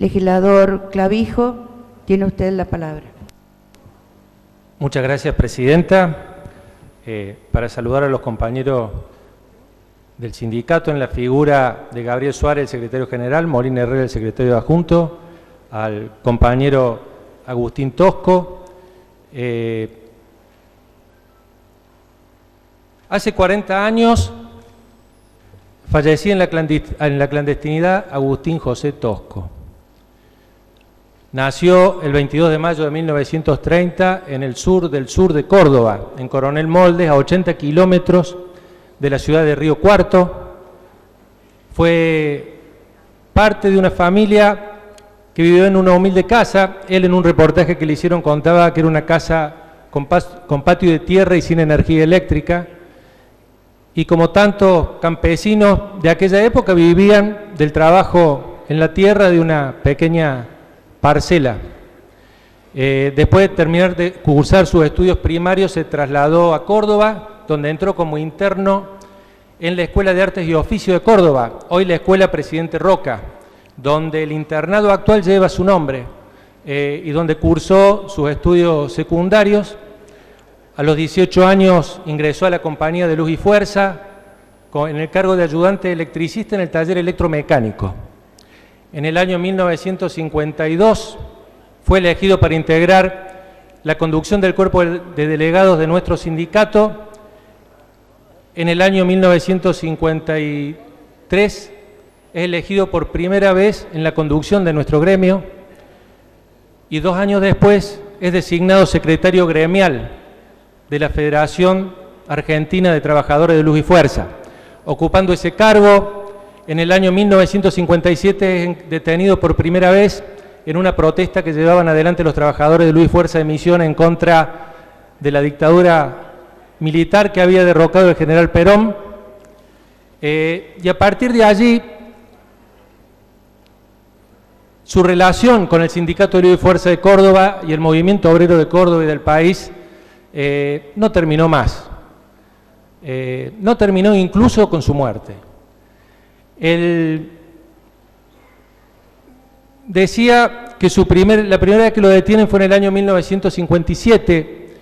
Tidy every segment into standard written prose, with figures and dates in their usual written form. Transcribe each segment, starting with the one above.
Legislador Clavijo, tiene usted la palabra. Muchas gracias, Presidenta. Para saludar a los compañeros del sindicato en la figura de Gabriel Suárez, el secretario general, Molina Herrera, el secretario adjunto, al compañero Agustín Tosco. Hace 40 años fallecía en la clandestinidad Agustín José Tosco. Nació el 22 de mayo de 1930 en el sur de Córdoba, en Coronel Moldes, a 80 kilómetros de la ciudad de Río Cuarto. Fue parte de una familia que vivió en una humilde casa. Él, en un reportaje que le hicieron, contaba que era una casa con patio de tierra y sin energía eléctrica. Y como tantos campesinos de aquella época, vivían del trabajo en la tierra de una pequeña parcela. Después de terminar de cursar sus estudios primarios, se trasladó a Córdoba, donde entró como interno en la Escuela de Artes y Oficios de Córdoba, hoy la Escuela Presidente Roca, donde el internado actual lleva su nombre, y donde cursó sus estudios secundarios. A los 18 años ingresó a la Compañía de Luz y Fuerza en el cargo de ayudante electricista en el taller electromecánico. En el año 1952 fue elegido para integrar la conducción del cuerpo de delegados de nuestro sindicato. En el año 1953 es elegido por primera vez en la conducción de nuestro gremio y 2 años después es designado secretario gremial de la Federación Argentina de Trabajadores de Luz y Fuerza. Ocupando ese cargo, en el año 1957 es detenido por primera vez en una protesta que llevaban adelante los trabajadores de Luz y Fuerza de Misión en contra de la dictadura militar que había derrocado el general Perón. Y a partir de allí, su relación con el Sindicato de Luz y Fuerza de Córdoba y el movimiento obrero de Córdoba y del país no terminó más. No terminó incluso con su muerte. Él decía que la primera vez que lo detienen fue en el año 1957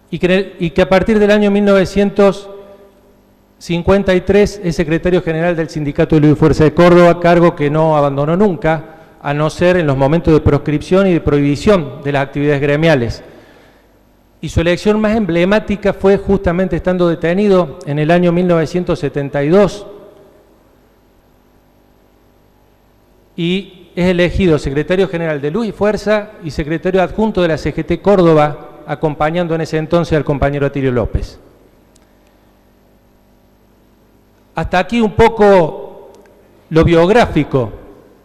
y que a partir del año 1953 es secretario general del Sindicato de Luz y Fuerza de Córdoba, cargo que no abandonó nunca, a no ser en los momentos de proscripción y de prohibición de las actividades gremiales. Y su elección más emblemática fue justamente estando detenido en el año 1972, y es elegido secretario general de Luz y Fuerza y secretario adjunto de la CGT Córdoba, acompañando en ese entonces al compañero Atilio López. Hasta aquí un poco lo biográfico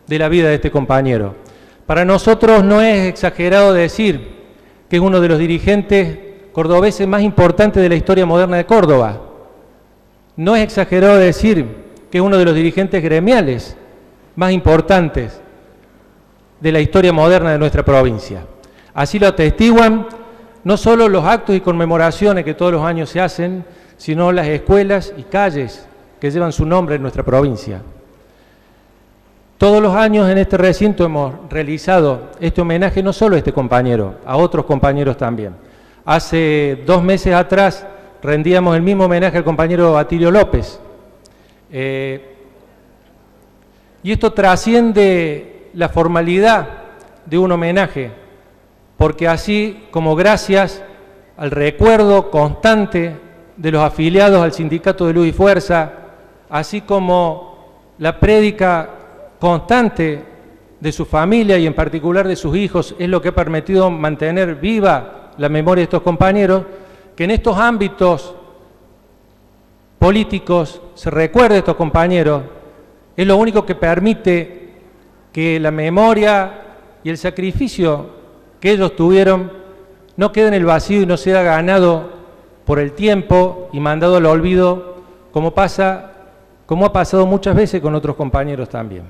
de la vida de este compañero. Para nosotros no es exagerado decir que es uno de los dirigentes cordobeses más importantes de la historia moderna de Córdoba. No es exagerado decir que es uno de los dirigentes gremiales más importantes de la historia moderna de nuestra provincia. Así lo atestiguan no solo los actos y conmemoraciones que todos los años se hacen, sino las escuelas y calles que llevan su nombre en nuestra provincia. Todos los años en este recinto hemos realizado este homenaje no solo a este compañero, a otros compañeros también. Hace 2 meses atrás rendíamos el mismo homenaje al compañero Atilio López. Y esto trasciende la formalidad de un homenaje, porque así como gracias al recuerdo constante de los afiliados al Sindicato de Luz y Fuerza, así como la prédica constante de su familia y en particular de sus hijos, es lo que ha permitido mantener viva la memoria de estos compañeros, que en estos ámbitos políticos se recuerde a estos compañeros, es lo único que permite que la memoria y el sacrificio que ellos tuvieron no quede en el vacío y no sea ganado por el tiempo y mandado al olvido, como ha pasado muchas veces con otros compañeros también.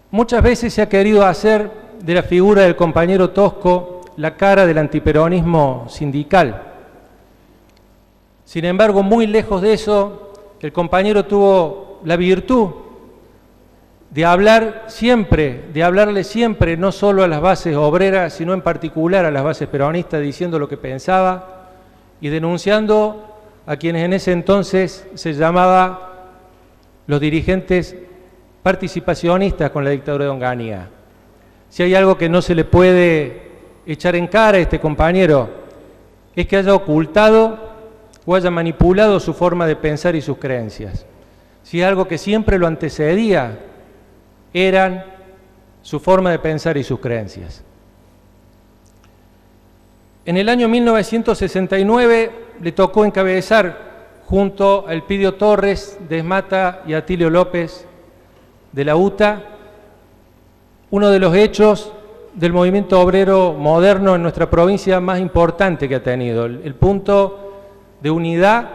Muchas veces se ha querido hacer de la figura del compañero Tosco la cara del antiperonismo sindical. Sin embargo, muy lejos de eso, el compañero tuvo la virtud de hablarle siempre, no solo a las bases obreras, sino en particular a las bases peronistas, diciendo lo que pensaba y denunciando a quienes en ese entonces se llamaba los dirigentes participacionistas con la dictadura de Onganía. Si hay algo que no se le puede echar en cara a este compañero, es que haya ocultado o haya manipulado su forma de pensar y sus creencias. Si hay algo que siempre lo antecedía, eran su forma de pensar y sus creencias. En el año 1969 le tocó encabezar junto a Elpidio Torres de Esmata y Atilio López de la UTA uno de los hechos del movimiento obrero moderno en nuestra provincia más importante que ha tenido, el punto de unidad,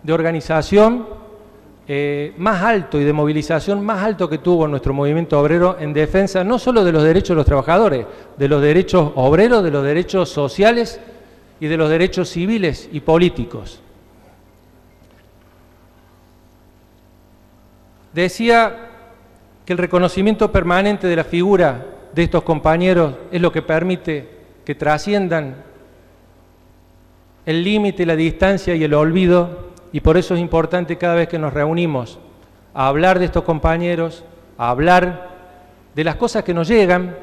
de organización más alto y de movilización más alto que tuvo nuestro movimiento obrero en defensa no solo de los derechos de los trabajadores, de los derechos obreros, de los derechos sociales y de los derechos civiles y políticos. Decía que el reconocimiento permanente de la figura de estos compañeros es lo que permite que trasciendan el límite, la distancia y el olvido, y por eso es importante cada vez que nos reunimos a hablar de estos compañeros, a hablar de las cosas que nos llegan,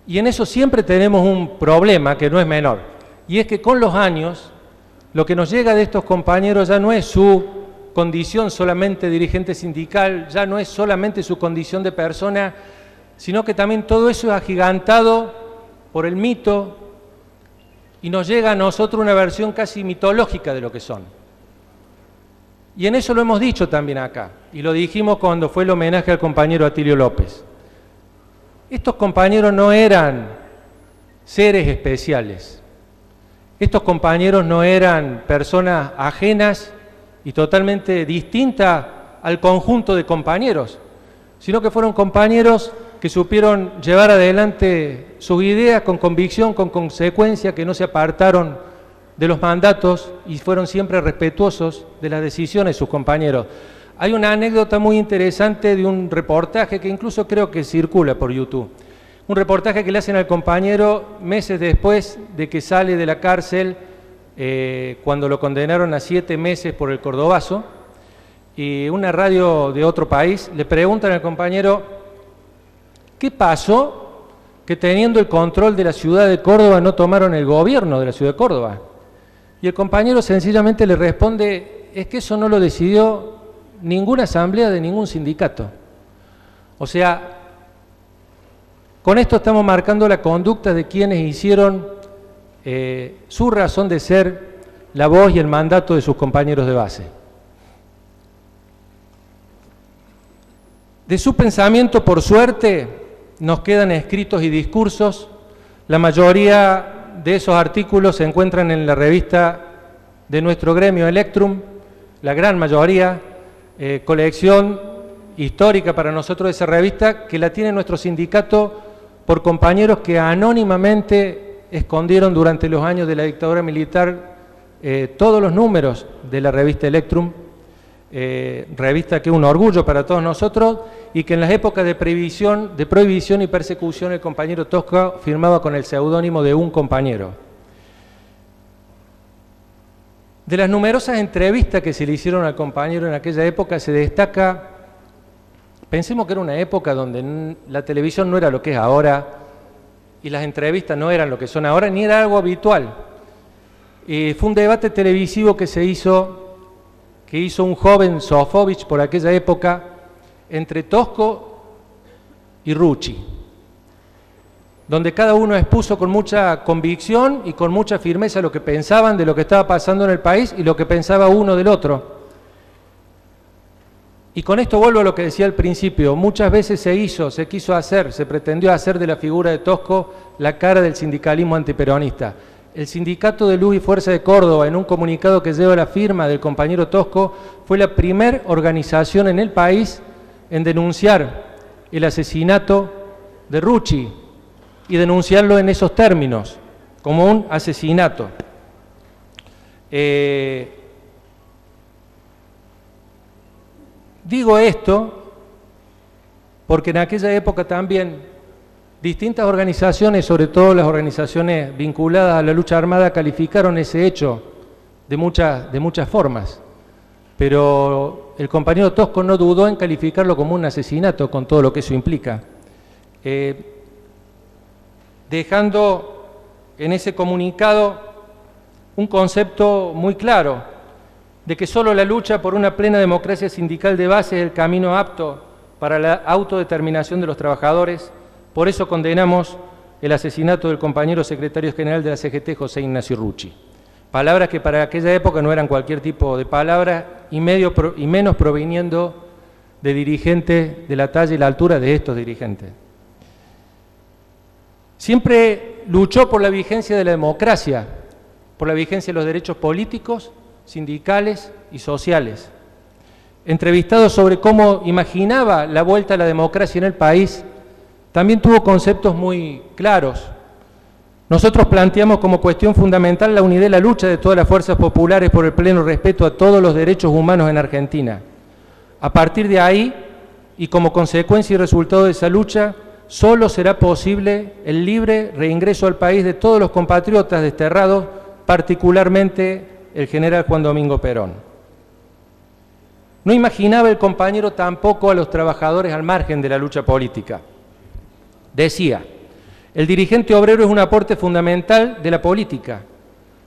y en eso siempre tenemos un problema que no es menor, y es que con los años lo que nos llega de estos compañeros ya no es su condición solamente dirigente sindical, ya no es solamente su condición de persona, sino que también todo eso es agigantado por el mito y nos llega a nosotros una versión casi mitológica de lo que son. Y en eso lo hemos dicho también acá, y lo dijimos cuando fue el homenaje al compañero Atilio López. Estos compañeros no eran seres especiales, estos compañeros no eran personas ajenas y totalmente distintas al conjunto de compañeros, sino que fueron compañeros que supieron llevar adelante sus ideas con convicción, con consecuencia, que no se apartaron de los mandatos y fueron siempre respetuosos de las decisiones de sus compañeros. Hay una anécdota muy interesante de un reportaje que incluso creo que circula por YouTube. Un reportaje que le hacen al compañero meses después de que sale de la cárcel, cuando lo condenaron a 7 meses por el Cordobazo, y una radio de otro país le preguntan al compañero ¿qué pasó que teniendo el control de la ciudad de Córdoba no tomaron el gobierno de la ciudad de Córdoba? Y el compañero sencillamente le responde, es que eso no lo decidió ninguna asamblea de ningún sindicato. O sea, con esto estamos marcando la conducta de quienes hicieron su razón de ser la voz y el mandato de sus compañeros de base. De su pensamiento, por suerte, nos quedan escritos y discursos. La mayoría de esos artículos se encuentran en la revista de nuestro gremio Electrum, la gran mayoría, colección histórica para nosotros de esa revista, que la tiene nuestro sindicato por compañeros que anónimamente escondieron durante los años de la dictadura militar todos los números de la revista Electrum, revista que es un orgullo para todos nosotros y que en las épocas de prohibición y persecución el compañero Tosco firmaba con el seudónimo de un compañero. De las numerosas entrevistas que se le hicieron al compañero en aquella época se destaca, pensemos que era una época donde la televisión no era lo que es ahora y las entrevistas no eran lo que son ahora, ni era algo habitual. Fue un debate televisivo que hizo un joven Sofovich por aquella época entre Tosco y Rucci, donde cada uno expuso con mucha convicción y con mucha firmeza lo que pensaban de lo que estaba pasando en el país y lo que pensaba uno del otro. Y con esto vuelvo a lo que decía al principio, muchas veces se pretendió hacer de la figura de Tosco la cara del sindicalismo antiperonista. El Sindicato de Luz y Fuerza de Córdoba, en un comunicado que lleva la firma del compañero Tosco, fue la primera organización en el país en denunciar el asesinato de Rucci y denunciarlo en esos términos, como un asesinato. Digo esto porque en aquella época también distintas organizaciones, sobre todo las organizaciones vinculadas a la lucha armada, calificaron ese hecho de muchas formas. Pero el compañero Tosco no dudó en calificarlo como un asesinato, con todo lo que eso implica, dejando en ese comunicado un concepto muy claro, de que solo la lucha por una plena democracia sindical de base es el camino apto para la autodeterminación de los trabajadores. Por eso condenamos el asesinato del compañero secretario general de la CGT, José Ignacio Rucci. Palabras que para aquella época no eran cualquier tipo de palabras y menos proviniendo de dirigentes de la talla y la altura de estos dirigentes. Siempre luchó por la vigencia de la democracia, por la vigencia de los derechos políticos, sindicales y sociales. Entrevistado sobre cómo imaginaba la vuelta a la democracia en el país, también tuvo conceptos muy claros. Nosotros planteamos como cuestión fundamental la unidad y la lucha de todas las fuerzas populares por el pleno respeto a todos los derechos humanos en Argentina. A partir de ahí, y como consecuencia y resultado de esa lucha, solo será posible el libre reingreso al país de todos los compatriotas desterrados, particularmente el general Juan Domingo Perón. No imaginaba el compañero tampoco a los trabajadores al margen de la lucha política. Decía: el dirigente obrero es un aporte fundamental de la política.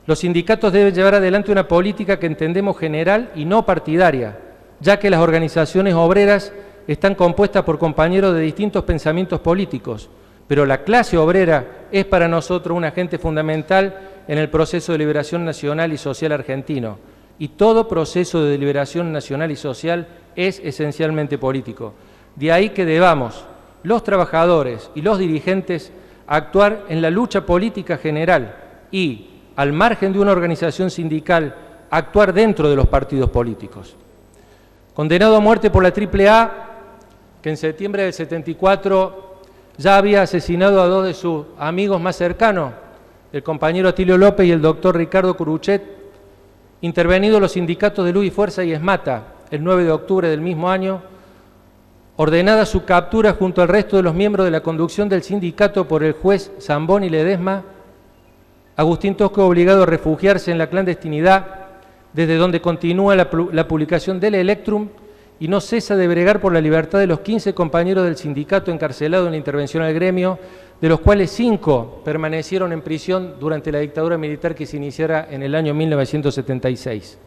Los sindicatos deben llevar adelante una política que entendemos general y no partidaria, ya que las organizaciones obreras están compuestas por compañeros de distintos pensamientos políticos, pero la clase obrera es para nosotros un agente fundamental en el proceso de liberación nacional y social argentino, y todo proceso de liberación nacional y social es esencialmente político. De ahí que debamos, los trabajadores y los dirigentes, actuar en la lucha política general y, al margen de una organización sindical, actuar dentro de los partidos políticos. Condenado a muerte por la AAA, que en septiembre del 74 ya había asesinado a dos de sus amigos más cercanos, el compañero Atilio López y el doctor Ricardo Curuchet, intervenidos los sindicatos de Luz y Fuerza y ESMATA el 9 de octubre del mismo año, ordenada su captura junto al resto de los miembros de la conducción del sindicato por el juez Zamboni Ledesma, Agustín Tosco obligado a refugiarse en la clandestinidad, desde donde continúa la publicación del Electrum y no cesa de bregar por la libertad de los 15 compañeros del sindicato encarcelados en la intervención al gremio, de los cuales 5 permanecieron en prisión durante la dictadura militar que se iniciara en el año 1976.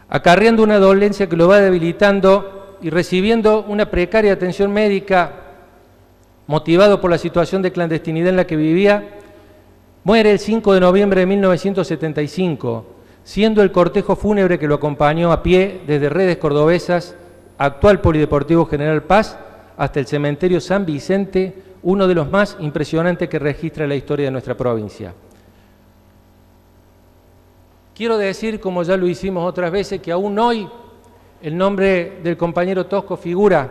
Acarreando una dolencia que lo va debilitando y recibiendo una precaria atención médica, motivado por la situación de clandestinidad en la que vivía, muere el 5 de noviembre de 1975, siendo el cortejo fúnebre que lo acompañó a pie desde Redes Cordobesas, actual Polideportivo General Paz, hasta el cementerio San Vicente, uno de los más impresionantes que registra la historia de nuestra provincia. Quiero decir, como ya lo hicimos otras veces, que aún hoy el nombre del compañero Tosco figura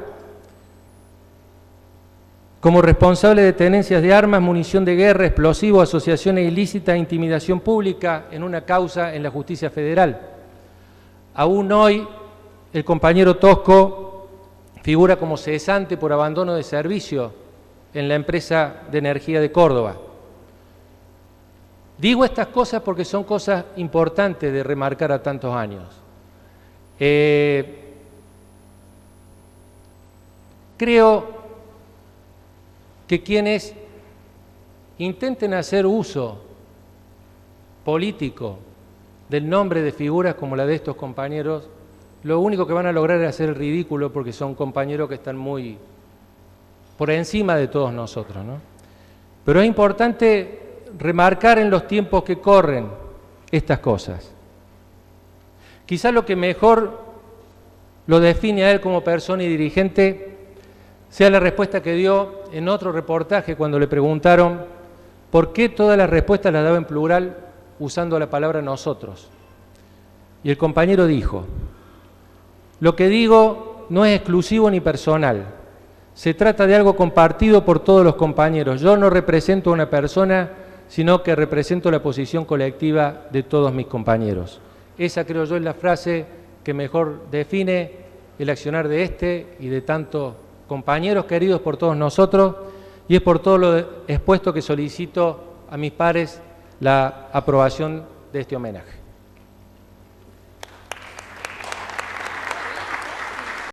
como responsable de tenencias de armas, munición de guerra, explosivos, asociaciones ilícitas e intimidación pública en una causa en la justicia federal. Aún hoy el compañero Tosco figura como cesante por abandono de servicio en la empresa de energía de Córdoba. Digo estas cosas porque son cosas importantes de remarcar a tantos años. Creo que quienes intenten hacer uso político del nombre de figuras como la de estos compañeros, lo único que van a lograr es hacer el ridículo, porque son compañeros que están muy por encima de todos nosotros, ¿no? Pero es importante remarcar en los tiempos que corren estas cosas. Quizás lo que mejor lo define a él como persona y dirigente sea la respuesta que dio en otro reportaje cuando le preguntaron por qué todas las respuestas las daba en plural usando la palabra nosotros. Y el compañero dijo: lo que digo no es exclusivo ni personal, se trata de algo compartido por todos los compañeros. Yo no represento a una persona, sino que represento la posición colectiva de todos mis compañeros. Esa, creo yo, es la frase que mejor define el accionar de este y de tantos compañeros queridos por todos nosotros, y es por todo lo expuesto que solicito a mis pares la aprobación de este homenaje.